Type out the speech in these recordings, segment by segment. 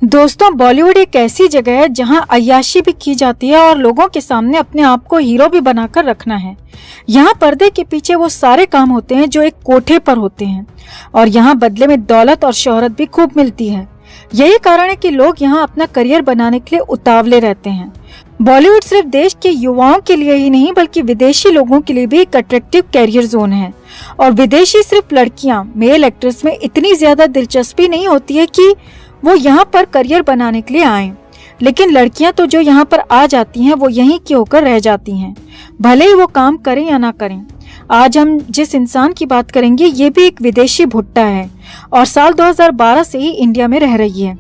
दोस्तों, बॉलीवुड एक ऐसी जगह है जहां अय्याशी भी की जाती है और लोगों के सामने अपने आप को हीरो भी बनाकर रखना है। यहाँ पर्दे के पीछे वो सारे काम होते हैं जो एक कोठे पर होते हैं और यहाँ बदले में दौलत और शोहरत भी खूब मिलती है। यही कारण है कि लोग यहाँ अपना करियर बनाने के लिए उतावले रहते हैं। बॉलीवुड सिर्फ देश के युवाओं के लिए ही नहीं बल्कि विदेशी लोगों के लिए भी एक अट्रैक्टिव कैरियर जोन है। और विदेशी सिर्फ लड़कियां मेल एक्ट्रेस में इतनी ज्यादा दिलचस्पी नहीं होती है कि वो यहाँ पर करियर बनाने के लिए आए, लेकिन लड़कियां तो जो यहाँ पर आ जाती हैं वो यहीं की होकर रह जाती हैं, भले ही वो काम करें या ना करें। आज हम जिस इंसान की बात करेंगे ये भी एक विदेशी भुट्टा है और साल 2012 से ही इंडिया में रह रही है।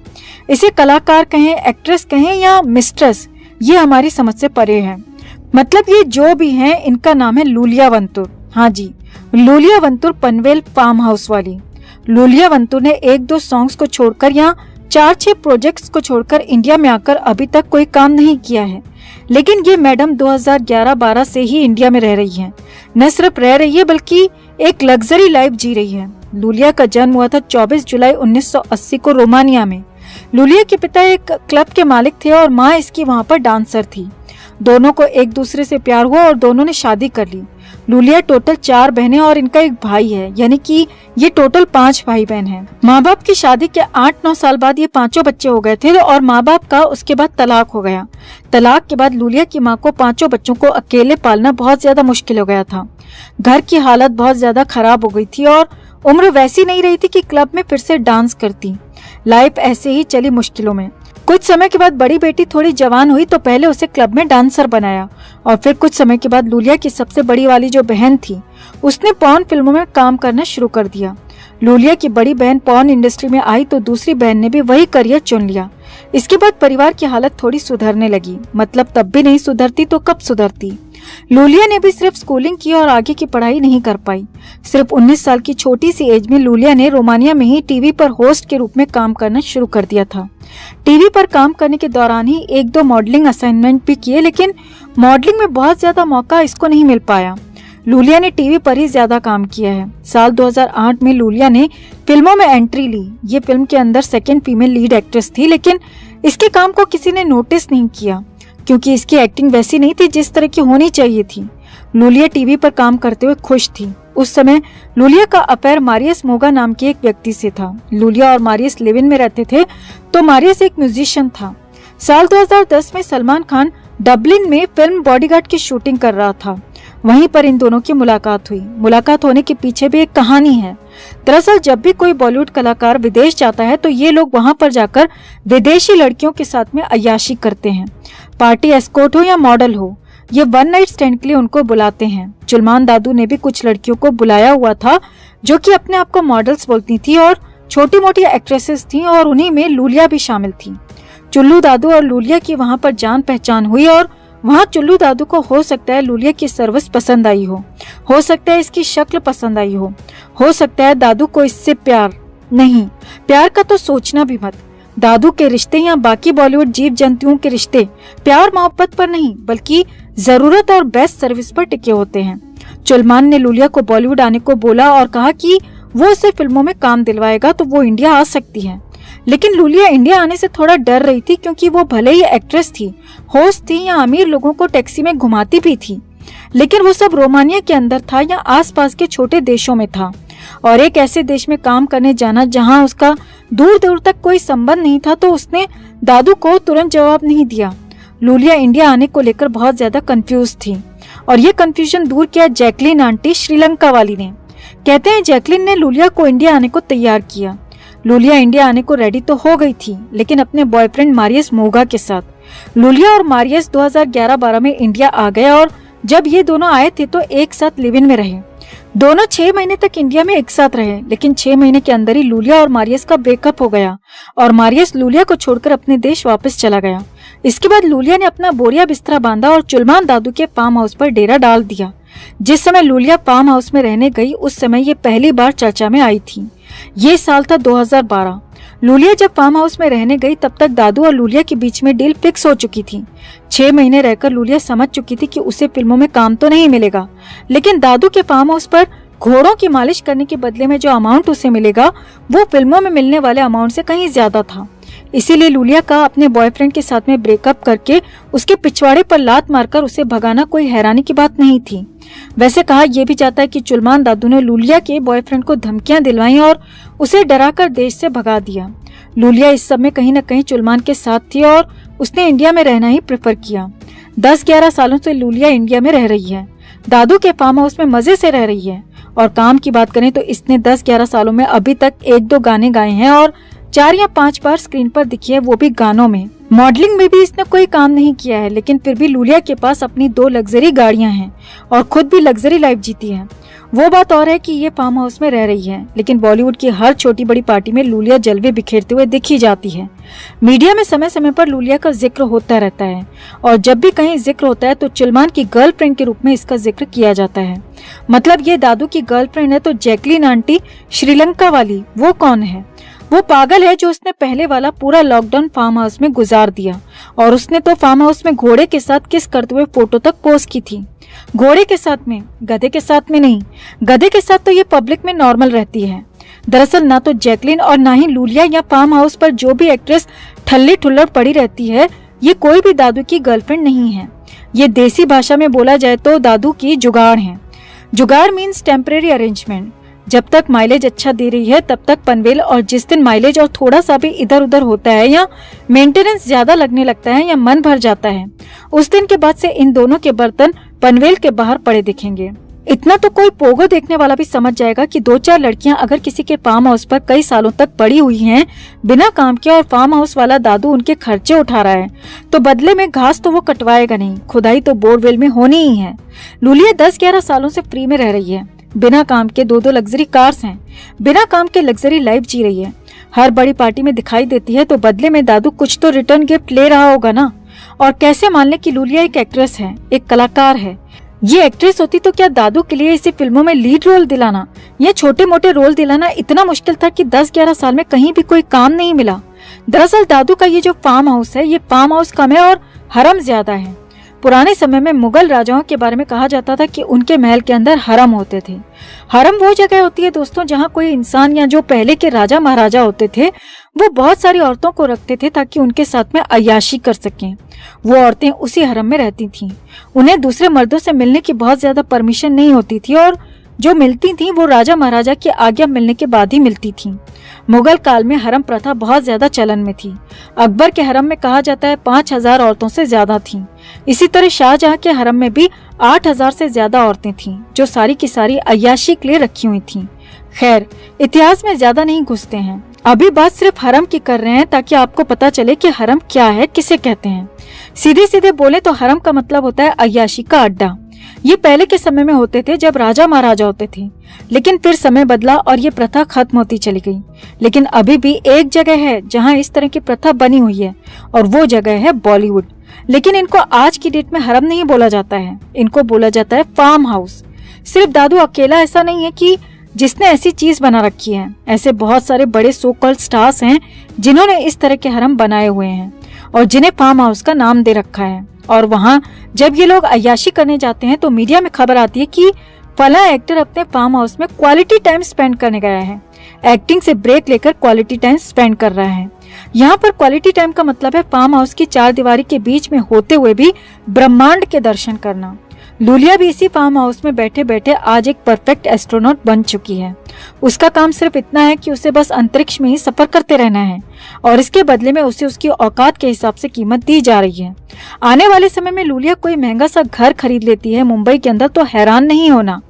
इसे कलाकार कहें, एक्ट्रेस कहें या मिस्ट्रेस, ये हमारी समझ से परे है। मतलब ये जो भी हैं इनका नाम है लूलिया वंतुर। हाँ जी, लूलिया वंतुर पनवेल फार्म हाउस वाली। लूलिया वंतुर ने 1-2 सॉन्ग्स को छोड़कर या 4-6 प्रोजेक्ट्स को छोड़कर इंडिया में आकर अभी तक कोई काम नहीं किया है, लेकिन ये मैडम 2011-12 से ही इंडिया में रह रही है। न सिर्फ रह रही है बल्कि एक लग्जरी लाइफ जी रही है। लूलिया का जन्म हुआ था 24 जुलाई 1980 को रोमानिया में। लूलिया के पिता एक क्लब के मालिक थे और माँ इसकी वहाँ पर डांसर थी। दोनों को एक दूसरे से प्यार हुआ और दोनों ने शादी कर ली। लूलिया टोटल 4 बहनें और इनका एक भाई है, यानी कि ये टोटल 5 भाई बहन हैं। माँ बाप की शादी के 8-9 साल बाद ये 5 बच्चे हो गए थे और माँ बाप का उसके बाद तलाक हो गया। तलाक के बाद लूलिया की माँ को 5 बच्चों को अकेले पालना बहुत ज्यादा मुश्किल हो गया था। घर की हालत बहुत ज्यादा खराब हो गई थी और उम्र वैसी नहीं रही थी कि क्लब में फिर से डांस करती। लाइफ ऐसे ही चली मुश्किलों में। कुछ समय के बाद बड़ी बेटी थोड़ी जवान हुई तो पहले उसे क्लब में डांसर बनाया और फिर कुछ समय के बाद लूलिया की सबसे बड़ी वाली जो बहन थी उसने पॉर्न फिल्मों में काम करना शुरू कर दिया। लूलिया की बड़ी बहन पॉर्न इंडस्ट्री में आई तो दूसरी बहन ने भी वही करियर चुन लिया। इसके बाद परिवार की हालत थोड़ी सुधरने लगी, मतलब तब भी नहीं सुधरती तो कब सुधरती। लूलिया ने भी सिर्फ स्कूलिंग की और आगे की पढ़ाई नहीं कर पाई। सिर्फ 19 साल की छोटी सी एज में लूलिया ने रोमानिया में ही टीवी पर होस्ट के रूप में काम करना शुरू कर दिया था। टीवी पर काम करने के दौरान ही 1-2 मॉडलिंग असाइनमेंट भी किए, लेकिन मॉडलिंग में बहुत ज्यादा मौका इसको नहीं मिल पाया। लूलिया ने टीवी पर ही ज्यादा काम किया है। साल 2008 में लूलिया ने फिल्मों में एंट्री ली। ये फिल्म के अंदर सेकंड फीमेल लीड एक्ट्रेस थी, लेकिन इसके काम को किसी ने नोटिस नहीं किया क्योंकि इसकी एक्टिंग वैसी नहीं थी जिस तरह की होनी चाहिए थी। लूलिया टीवी पर काम करते हुए खुश थी। उस समय लूलिया का अफेयर मारियस मोगा नाम के एक व्यक्ति से था। लूलिया और मारियस लिव इन में रहते थे तो मारियस एक म्यूजिशियन था। साल 2010 में सलमान खान डबलिन में फिल्म बॉडीगार्ड की शूटिंग कर रहा था। वहीं पर इन दोनों की मुलाकात हुई। मुलाकात होने के पीछे भी एक कहानी है। दरअसल जब भी कोई बॉलीवुड कलाकार विदेश जाता है तो ये लोग वहां पर जाकर विदेशी लड़कियों के साथ में अय्याशी करते हैं। पार्टी एस्कॉर्ट हो या मॉडल हो, ये 1 नाइट स्टैंड के लिए उनको बुलाते हैं। चुलमान दादू ने भी कुछ लड़कियों को बुलाया हुआ था जो कि अपने आप को मॉडल्स बोलती थी और छोटी मोटी एक्ट्रेसेस थी और उन्हीं में लूलिया भी शामिल थी। चुल्लू दादू और लूलिया की वहां पर जान पहचान हुई और वहाँ चुल्लू दादू को हो सकता है लूलिया की सर्विस पसंद आई हो सकता है इसकी शक्ल पसंद आई हो सकता है दादू को इससे प्यार नहीं, प्यार का तो सोचना भी मत। दादू के रिश्ते या बाकी बॉलीवुड जीव जंतुओं के रिश्ते प्यार मोहब्बत पर नहीं बल्कि जरूरत और बेस्ट सर्विस पर टिके होते हैं। चुलमान ने लूलिया को बॉलीवुड आने को बोला और कहा कि वो उसे फिल्मों में काम दिलवाएगा तो वो इंडिया आ सकती है। लेकिन लूलिया इंडिया आने से थोड़ा डर रही थी क्योंकि वो भले ही एक्ट्रेस थी, होस्ट थी या अमीर लोगों को टैक्सी में घुमाती भी थी, लेकिन वो सब रोमानिया के अंदर था या आसपास के छोटे देशों में था और एक ऐसे देश में काम करने जाना जहां उसका दूर दूर तक कोई संबंध नहीं था। तो उसने दादू को तुरंत जवाब नहीं दिया। लूलिया इंडिया आने को लेकर बहुत ज्यादा कंफ्यूज थी और ये कंफ्यूजन दूर किया जैकलिन आंटी श्रीलंका वाली ने। कहते हैं जैकलिन ने लूलिया को इंडिया आने को तैयार किया। लूलिया इंडिया आने को रेडी तो हो गई थी, लेकिन अपने बॉयफ्रेंड मारियस मोगा के साथ। लूलिया और मारियस 2011-12 में इंडिया आ गए और जब ये दोनों आए थे तो एक साथ लिव इन में रहे। दोनों 6 महीने तक इंडिया में एक साथ रहे, लेकिन 6 महीने के अंदर ही लूलिया और मारियस का ब्रेकअप हो गया और मारियस लूलिया को छोड़कर अपने देश वापस चला गया। इसके बाद लूलिया ने अपना बोरिया बिस्तरा बांधा और चुलमान दादू के फार्म हाउस पर डेरा डाल दिया। जिस समय लूलिया फार्म हाउस में रहने गई उस समय ये पहली बार चर्चा में आई थी। ये साल था 2012। लूलिया जब फार्म हाउस में रहने गई तब तक दादू और लूलिया के बीच में डील फिक्स हो चुकी थी। 6 महीने रहकर लूलिया समझ चुकी थी कि उसे फिल्मों में काम तो नहीं मिलेगा, लेकिन दादू के फार्म हाउस पर घोड़ों की मालिश करने के बदले में जो अमाउंट उसे मिलेगा वो फिल्मों में मिलने वाले अमाउंट से कहीं ज्यादा था। इसीलिए लूलिया का अपने बॉयफ्रेंड के साथ में ब्रेकअप करके उसके पिछवाड़े पर लात मारकर उसे भगाना कोई हैरानी की बात नहीं थी। वैसे कहा यह भी जाता है कि चुलमान दादू ने लूलिया के बॉयफ्रेंड को धमकियां दिलवाई और उसे डराकर देश से भगा दिया। लूलिया इस सब में कहीं न कहीं चुलमान के साथ थी और उसने इंडिया में रहना ही प्रेफर किया। 10-11 सालों से लूलिया इंडिया में रह रही है, दादू के फार्म हाउस में मजे से रह रही है। और काम की बात करें तो इसने 10-11 सालों में अभी तक 1-2 गाने गाए हैं और 4 या 5 बार स्क्रीन पर दिखी है, वो भी गानों में। मॉडलिंग में भी इसने कोई काम नहीं किया है, लेकिन फिर भी लूलिया के पास अपनी 2 लग्जरी गाड़ियां हैं और खुद भी लग्जरी लाइफ जीती है। वो बात और है कि ये फार्म हाउस में रह रही है, लेकिन बॉलीवुड की हर छोटी बड़ी पार्टी में लूलिया जलवे बिखेरते हुए दिखी जाती है। मीडिया में समय समय पर लूलिया का जिक्र होता रहता है और जब भी कहीं जिक्र होता है तो चुलमान की गर्लफ्रेंड के रूप में इसका जिक्र किया जाता है। मतलब ये दादू की गर्लफ्रेंड है तो जैकलीन आंटी श्रीलंका वाली वो कौन है? वो पागल है जो उसने पहले वाला पूरा लॉकडाउन फार्म हाउस में गुजार दिया और उसने तो फार्म हाउस में घोड़े के साथ किस करते हुए फोटो तक पोस्ट की थी। घोड़े के साथ में, गधे के साथ में नहीं। गधे के साथ तो ये पब्लिक में नॉर्मल रहती है। दरअसल ना तो जैकलीन और ना ही लूलिया या फार्म हाउस पर जो भी एक्ट्रेस ठल्ली ठुल्लड़ पड़ी रहती है, ये कोई भी दादू की गर्लफ्रेंड नहीं है। ये देसी भाषा में बोला जाए तो दादू की जुगाड़ है। जुगाड़ मीन्स टेम्परेरी अरेंजमेंट। जब तक माइलेज अच्छा दे रही है तब तक पनवेल, और जिस दिन माइलेज और थोड़ा सा भी इधर उधर होता है या मेंटेनेंस ज्यादा लगने लगता है या मन भर जाता है, उस दिन के बाद से इन दोनों के बर्तन पनवेल के बाहर पड़े दिखेंगे। इतना तो कोई पोगो देखने वाला भी समझ जाएगा कि 2-4 लड़कियां अगर किसी के फार्म हाउस पर कई सालों तक पड़ी हुई हैं बिना काम के और फार्म हाउस वाला दादू उनके खर्चे उठा रहा है, तो बदले में घास तो वो कटवाएगा नहीं, खुदाई तो बोरवेल में होनी ही है। लूलिया 10-11 सालों से फ्री में रह रही है, बिना काम के 2-2 लग्जरी कार्स हैं, बिना काम के लग्जरी लाइफ जी रही है। हर बड़ी पार्टी में दिखाई देती है तो बदले में दादू कुछ तो रिटर्न गिफ्ट ले रहा होगा ना। और कैसे मान ले कि लूलिया एक एक्ट्रेस है, एक कलाकार है। ये एक्ट्रेस होती तो क्या दादू के लिए इसे फिल्मों में लीड रोल दिलाना या छोटे मोटे रोल दिलाना इतना मुश्किल था कि 10-11 साल में कहीं भी कोई काम नहीं मिला। दरअसल दादू का ये जो फार्म हाउस है, ये फार्म हाउस कम है और हरम ज्यादा है। पुराने समय में मुगल राजाओं के बारे में कहा जाता था कि उनके महल के अंदर हरम होते थे। हरम वो जगह होती है दोस्तों जहाँ कोई इंसान या जो पहले के राजा महाराजा होते थे वो बहुत सारी औरतों को रखते थे ताकि उनके साथ में अय्याशी कर सकें। वो औरतें उसी हरम में रहती थीं। उन्हें दूसरे मर्दों से मिलने की बहुत ज्यादा परमिशन नहीं होती थी और जो मिलती थीं वो राजा महाराजा की आज्ञा मिलने के बाद ही मिलती थीं। मुगल काल में हरम प्रथा बहुत ज्यादा चलन में थी। अकबर के हरम में कहा जाता है 5000 औरतों से ज्यादा थीं। इसी तरह शाहजहां के हरम में भी 8000 से ज्यादा औरतें थीं जो सारी की सारी अय्याशी के लिए रखी हुई थीं। खैर, इतिहास में ज्यादा नहीं घुसते हैं, अभी बात सिर्फ हरम की कर रहे हैं ताकि आपको पता चले कि हरम क्या है, किसे कहते हैं। सीधे सीधे बोले तो हरम का मतलब होता है अय्याशी का अड्डा। ये पहले के समय में होते थे जब राजा महाराजा होते थे, लेकिन फिर समय बदला और ये प्रथा खत्म होती चली गई। लेकिन अभी भी एक जगह है जहां इस तरह की प्रथा बनी हुई है और वो जगह है बॉलीवुड। लेकिन इनको आज की डेट में हरम नहीं बोला जाता है, इनको बोला जाता है फार्म हाउस। सिर्फ दादू अकेला ऐसा नहीं है कि जिसने ऐसी चीज बना रखी है, ऐसे बहुत सारे बड़े सो कॉल्ड स्टार्स हैं जिन्होंने इस तरह के हरम बनाए हुए हैं और जिन्हें फार्म हाउस का नाम दे रखा है। और वहाँ जब ये लोग अय्याशी करने जाते हैं तो मीडिया में खबर आती है कि फला एक्टर अपने फार्म हाउस में क्वालिटी टाइम स्पेंड करने गया है, एक्टिंग से ब्रेक लेकर क्वालिटी टाइम स्पेंड कर रहा है। यहाँ पर क्वालिटी टाइम का मतलब है फार्म हाउस की 4 दीवारी के बीच में होते हुए भी ब्रह्मांड के दर्शन करना। लूलिया भी इसी फार्म हाउस में बैठे बैठे आज एक परफेक्ट एस्ट्रोनॉट बन चुकी है। उसका काम सिर्फ इतना है कि उसे बस अंतरिक्ष में ही सफर करते रहना है और इसके बदले में उसे उसकी औकात के हिसाब से कीमत दी जा रही है। आने वाले समय में लूलिया कोई महंगा सा घर खरीद लेती है मुंबई के अंदर तो हैरान नहीं होना।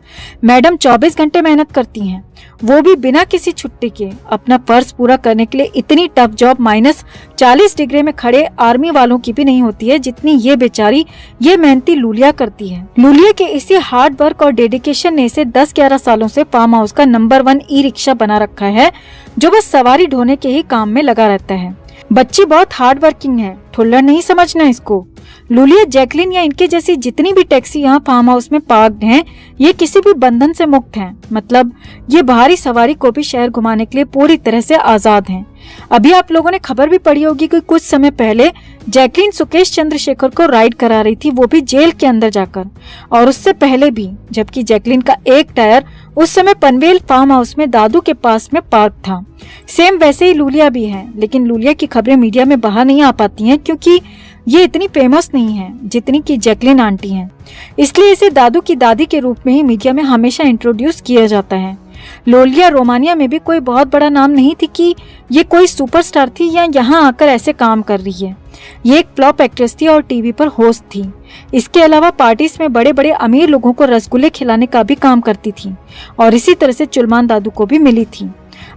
मैडम 24 घंटे मेहनत करती हैं, वो भी बिना किसी छुट्टी के। अपना फर्ज पूरा करने के लिए इतनी टफ जॉब -40 डिग्री में खड़े आर्मी वालों की भी नहीं होती है जितनी ये बेचारी, ये मेहनती लूलिया करती है। लूलिया के इसी हार्ड वर्क और डेडिकेशन ने इसे 10-11 सालों से फार्म हाउस का नंबर 1 ई रिक्शा बना रखा है जो बस सवारी ढोने के ही काम में लगा रहता है। बच्ची बहुत हार्ड वर्किंग है, ठुल्लड़ नहीं समझना इसको। लूलिया, जैकलिन या इनके जैसी जितनी भी टैक्सी यहाँ फार्म हाउस में पार्क्ड हैं, ये किसी भी बंधन से मुक्त हैं। मतलब ये बाहरी सवारी को भी शहर घुमाने के लिए पूरी तरह से आजाद हैं। अभी आप लोगों ने खबर भी पढ़ी होगी कि कुछ समय पहले जैकलिन सुकेश चंद्रशेखर को राइड करा रही थी, वो भी जेल के अंदर जाकर, और उससे पहले भी, जबकि जैकलिन का एक टायर उस समय पनवेल फार्म हाउस में दादू के पास में पार्क था। सेम वैसे ही लूलिया भी है, लेकिन लूलिया की खबरें मीडिया में बाहर नहीं आ पाती हैं क्योंकि ये इतनी फेमस नहीं है जितनी कि जैकलिन आंटी हैं। इसलिए इसे दादू की दादी के रूप में ही मीडिया में हमेशा इंट्रोड्यूस किया जाता है। लूलिया रोमानिया में भी कोई बहुत बड़ा नाम नहीं थी कि ये कोई सुपरस्टार थी या यहाँ आकर ऐसे काम कर रही है। ये एक फ्लॉप एक्ट्रेस थी और टीवी पर होस्ट थी। इसके अलावा पार्टीज में बड़े बड़े अमीर लोगों को रसगुल्ले खिलाने का भी काम करती थी और इसी तरह से चुलमान दादू को भी मिली थी।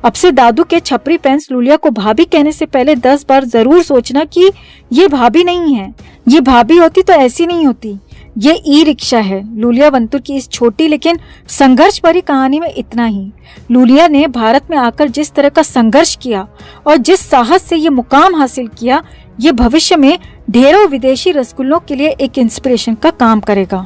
अब से दादू के छपरी फैंस लूलिया को भाभी कहने से पहले 10 बार जरूर सोचना कि ये भाभी नहीं है, ये भाभी होती तो ऐसी नहीं होती, ये ई रिक्शा है। लूलिया वंतुर की इस छोटी लेकिन संघर्ष भरी कहानी में इतना ही। लूलिया ने भारत में आकर जिस तरह का संघर्ष किया और जिस साहस से ये मुकाम हासिल किया, ये भविष्य में ढेरों विदेशी रसगुल्लों के लिए एक इंस्पिरेशन का काम करेगा।